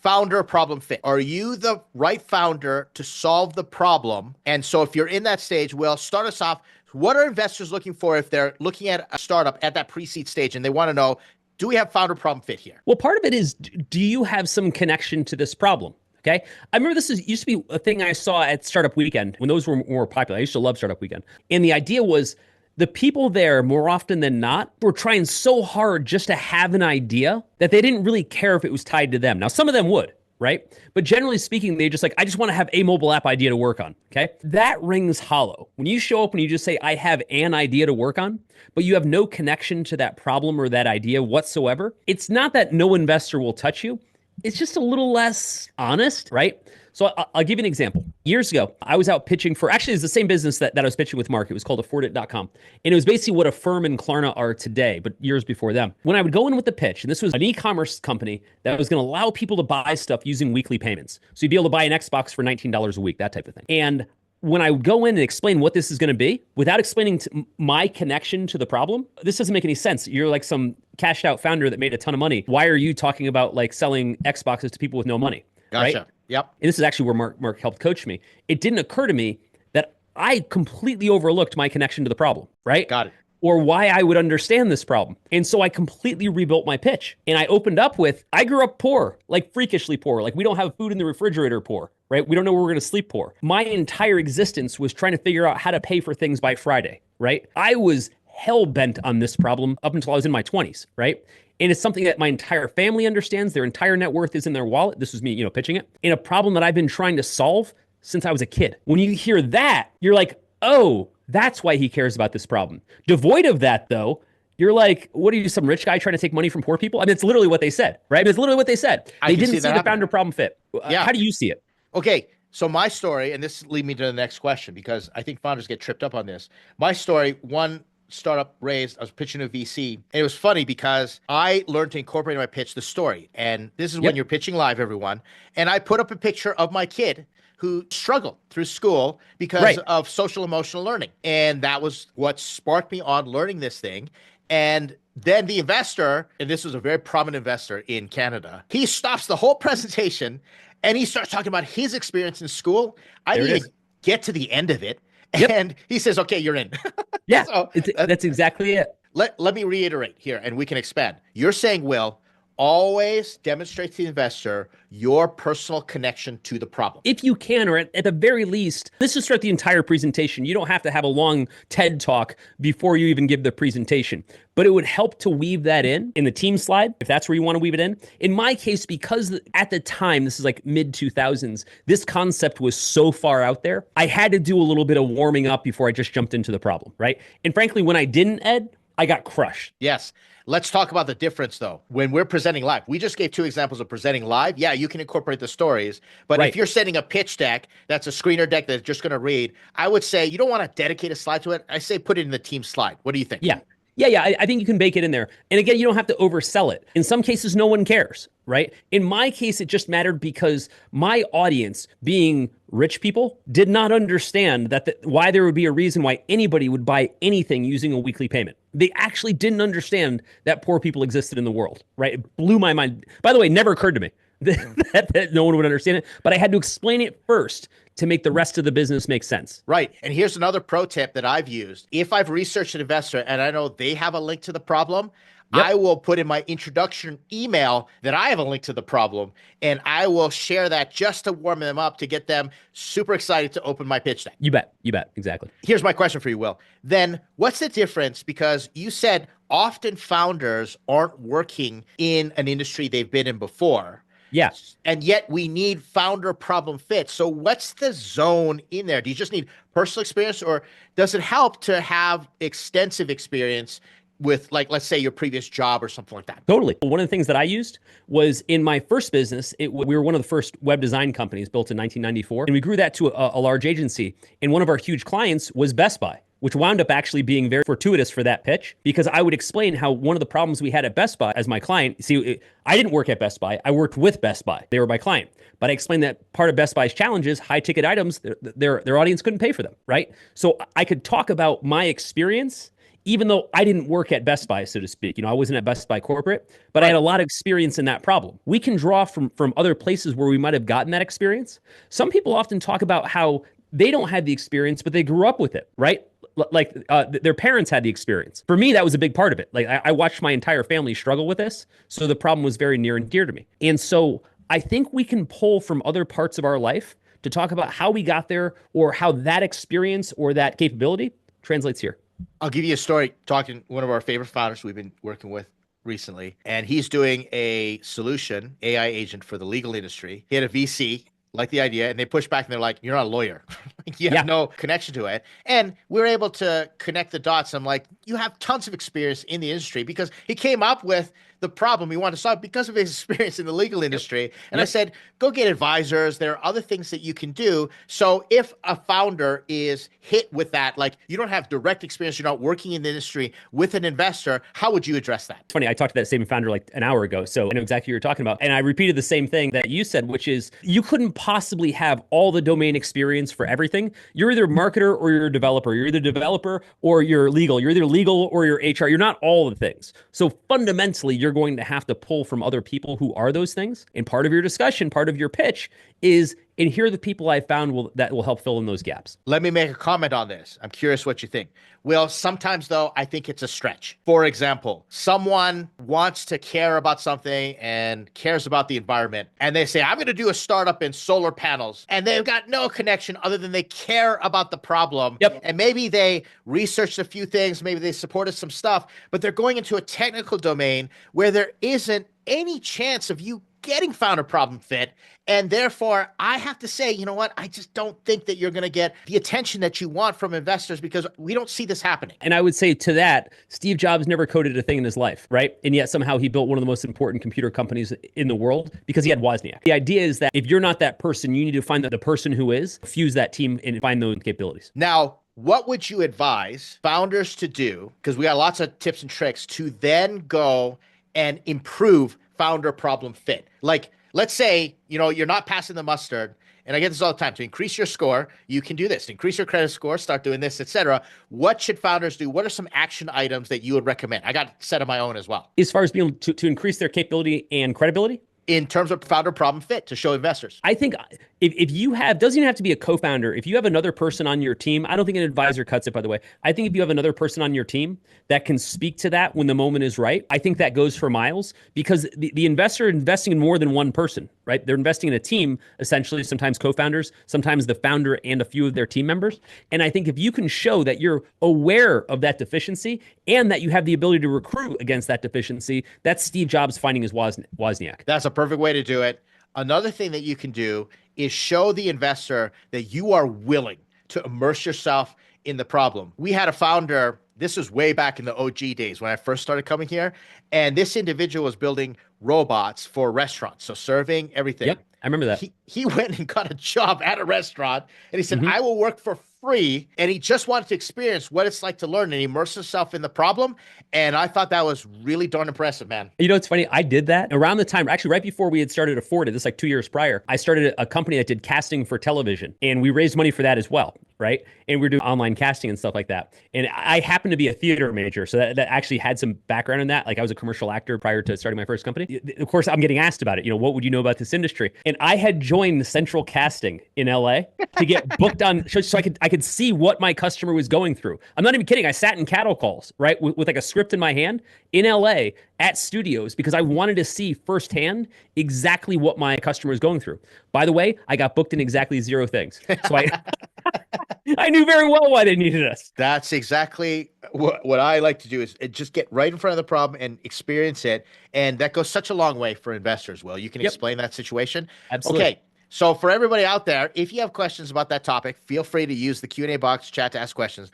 founder problem fit. Are you the right founder to solve the problem? And so if you're in that stage, Will, start us off. What are investors looking for if they're looking at a startup at that pre-seed stage and they want to know, do we have founder problem fit here? Well, part of it is, do you have some connection to this problem? Okay. I remember used to be a thing I saw at Startup Weekend when those were more popular. I used to love Startup Weekend. And the idea was the people there, more often than not, were trying so hard just to have an idea that they didn't really care if it was tied to them. Now, some of them would, right? But generally speaking, they just like, I just want to have a mobile app idea to work on. Okay. That rings hollow. When you show up and you just say, I have an idea to work on, but you have no connection to that problem or that idea whatsoever, it's not that no investor will touch you. It's just a little less honest, right? So I'll give you an example. Years ago, I was out pitching for, actually, it's the same business that I was pitching with Marc. It was called Affordit.com. And it was basically what Affirm and Klarna are today, but years before them. When I would go in with the pitch, and this was an e-commerce company that was going to allow people to buy stuff using weekly payments. So you'd be able to buy an Xbox for $19 a week, that type of thing. And when I would go in and explain what this is going to be, without explaining my connection to the problem, this doesn't make any sense. You're like some cashed out founder that made a ton of money. Why are you talking about like selling Xboxes to people with no money? Gotcha. Right? Yep. And this is actually where Marc helped coach me. It didn't occur to me that I completely overlooked my connection to the problem, right? Got it. Or why I would understand this problem. And so I completely rebuilt my pitch. And I opened up with, I grew up poor, like freakishly poor. Like we don't have food in the refrigerator poor, right? We don't know where we're going to sleep poor. My entire existence was trying to figure out how to pay for things by Friday, right? I was hell-bent on this problem up until I was in my 20s, right? And it's something that my entire family understands. Their entire net worth is in their wallet. This was me, pitching it. And a problem that I've been trying to solve since I was a kid. When you hear that, you're like, oh, that's why he cares about this problem. Devoid of that, though, you're like, what are you, some rich guy trying to take money from poor people? I mean, it's literally what they said, right? It's literally what they said. They didn't see the founder problem fit. Yeah. How do you see it? Okay. So my story, and this leads me to the next question, because I think founders get tripped up on this. My story, one startup raised, I was pitching a VC. And it was funny because I learned to incorporate in my pitch the story. And this is when you're pitching live, everyone. And I put up a picture of my kid who struggled through school because of social emotional learning. And that was what sparked me on learning this thing. And then the investor, and this was a very prominent investor in Canada, he stops the whole presentation and he starts talking about his experience in school. I didn't even get to the end of it. And he says, okay, you're in. Yeah, so, that's exactly it. Let me reiterate here and we can expand. You're saying, Will, always demonstrate to the investor your personal connection to the problem. If you can, or at the very least, this is start the entire presentation. You don't have to have a long TED talk before you even give the presentation, but it would help to weave that in the team slide, if that's where you want to weave it in. In my case, because at the time, this is like mid 2000s, this concept was so far out there, I had to do a little bit of warming up before I just jumped into the problem, right? And frankly, when I didn't, Ed, I got crushed. Yes. Let's talk about the difference, though. When we're presenting live, we just gave two examples of presenting live. Yeah, you can incorporate the stories. But if you're sending a pitch deck, that's a screener deck that's just going to read, I would say you don't want to dedicate a slide to it. I say put it in the team slide. What do you think? Yeah. I think you can bake it in there. And again, you don't have to oversell it. In some cases, no one cares, right? In my case, it just mattered because my audience, being rich people, did not understand why there would be a reason why anybody would buy anything using a weekly payment. They actually didn't understand that poor people existed in the world, right? It blew my mind. By the way, it never occurred to me that no one would understand it, but I had to explain it first to make the rest of the business make sense. Right. And here's another pro tip that I've used. If I've researched an investor and I know they have a link to the problem, I will put in my introduction email that I have a link to the problem, and I will share that just to warm them up to get them super excited to open my pitch deck. You bet. Exactly. Here's my question for you, Will. Then what's the difference? Because you said often founders aren't working in an industry they've been in before. Yes. And yet we need founder problem fit. So what's the zone in there? Do you just need personal experience, or does it help to have extensive experience with, like, let's say your previous job or something like that? Totally. One of the things that I used was in my first business, we were one of the first web design companies built in 1994. And we grew that to a large agency. And one of our huge clients was Best Buy, which wound up actually being very fortuitous for that pitch, because I would explain how one of the problems we had at Best Buy as my client, I didn't work at Best Buy, I worked with Best Buy. They were my client. But I explained that part of Best Buy's challenges, high ticket items, their audience couldn't pay for them, right? So I could talk about my experience even though I didn't work at Best Buy, so to speak. I wasn't at Best Buy corporate, but I had a lot of experience in that problem. We can draw from other places where we might have gotten that experience. Some people often talk about how they don't have the experience, but they grew up with it, right? Like their parents had the experience. For me, that was a big part of it. Like I watched my entire family struggle with this, so the problem was very near and dear to me. And so I think we can pull from other parts of our life to talk about how we got there or how that experience or that capability translates here. I'll give you a story. Talking to one of our favorite founders we've been working with recently, and he's doing a solution, AI agent for the legal industry. He had a VC, like the idea, and they push back and they're like, you're not a lawyer. You have no connection to it. And we're able to connect the dots. I'm like, you have tons of experience in the industry, because he came up with the problem he wanted to solve because of his experience in the legal industry. And I said, go get advisors. There are other things that you can do. So if a founder is hit with that, like you don't have direct experience, you're not working in the industry with an investor, how would you address that? It's funny. I talked to that same founder like an hour ago, so I know exactly what you're talking about. And I repeated the same thing that you said, which is you couldn't possibly have all the domain experience for everything. You're either a marketer or you're a developer. You're either developer or you're legal. You're either legal or you're HR. You're not all the things. So fundamentally, you're going to have to pull from other people who are those things. And part of your discussion, part of your pitch is, and here are the people I found that will help fill in those gaps. Let me make a comment on this. I'm curious what you think. Well, sometimes though, I think it's a stretch. For example, someone wants to care about something and cares about the environment, and they say, I'm going to do a startup in solar panels, and they've got no connection other than they care about the problem. And maybe they researched a few things, maybe they supported some stuff, but they're going into a technical domain where there isn't any chance of you getting founder problem fit. And therefore, I have to say, you know what? I just don't think that you're going to get the attention that you want from investors, because we don't see this happening. And I would say to that, Steve Jobs never coded a thing in his life, right? And yet somehow he built one of the most important computer companies in the world because he had Wozniak. The idea is that if you're not that person, you need to find the person who is, fuse that team and find those capabilities. Now, what would you advise founders to do? Because we got lots of tips and tricks to then go and improve founder problem fit. Like, let's say, you're not passing the mustard, and I get this all the time. To increase your score, you can do this. To increase your credit score, start doing this, etc. What should founders do? What are some action items that you would recommend? I got a set of my own as well. As far as being able to increase their capability and credibility? In terms of founder problem fit to show investors. I think if you have, doesn't even have to be a co-founder. If you have another person on your team, I don't think an advisor cuts it, by the way. I think if you have another person on your team that can speak to that when the moment is right, I think that goes for miles, because the investor is investing in more than one person, right? They're investing in a team, essentially, sometimes co-founders, sometimes the founder and a few of their team members. And I think if you can show that you're aware of that deficiency and that you have the ability to recruit against that deficiency, that's Steve Jobs finding his Wozniak. That's a perfect way to do it. Another thing that you can do is show the investor that you are willing to immerse yourself in the problem. We had a founder, this was way back in the OG days when I first started coming here, and this individual was building robots for restaurants, so serving everything. Yep, I remember that. He went and got a job at a restaurant, and he said, I will work for free, and he just wanted to experience what it's like to learn and immerse himself in the problem. And I thought that was really darn impressive, man. It's funny. I did that around the time, actually right before we had started Afforded, this like 2 years prior. I started a company that did casting for television, and we raised money for that as well, right? And we were doing online casting and stuff like that. And I happened to be a theater major, so that actually had some background in that. Like I was a commercial actor prior to starting my first company. Of course, I'm getting asked about it. What would you know about this industry? And I had joined Central Casting in LA to get booked on, so I could see what my customer was going through. I'm not even kidding. I sat in cattle calls, right, with like a script in my hand in LA at studios because I wanted to see firsthand exactly what my customer was going through. By the way, I got booked in exactly 0 things. So I knew very well why they needed us. That's exactly what I like to do, is just get right in front of the problem and experience it. And that goes such a long way for investors. Will, you can explain that situation? Absolutely. Okay. So for everybody out there, if you have questions about that topic, feel free to use the Q&A box chat to ask questions.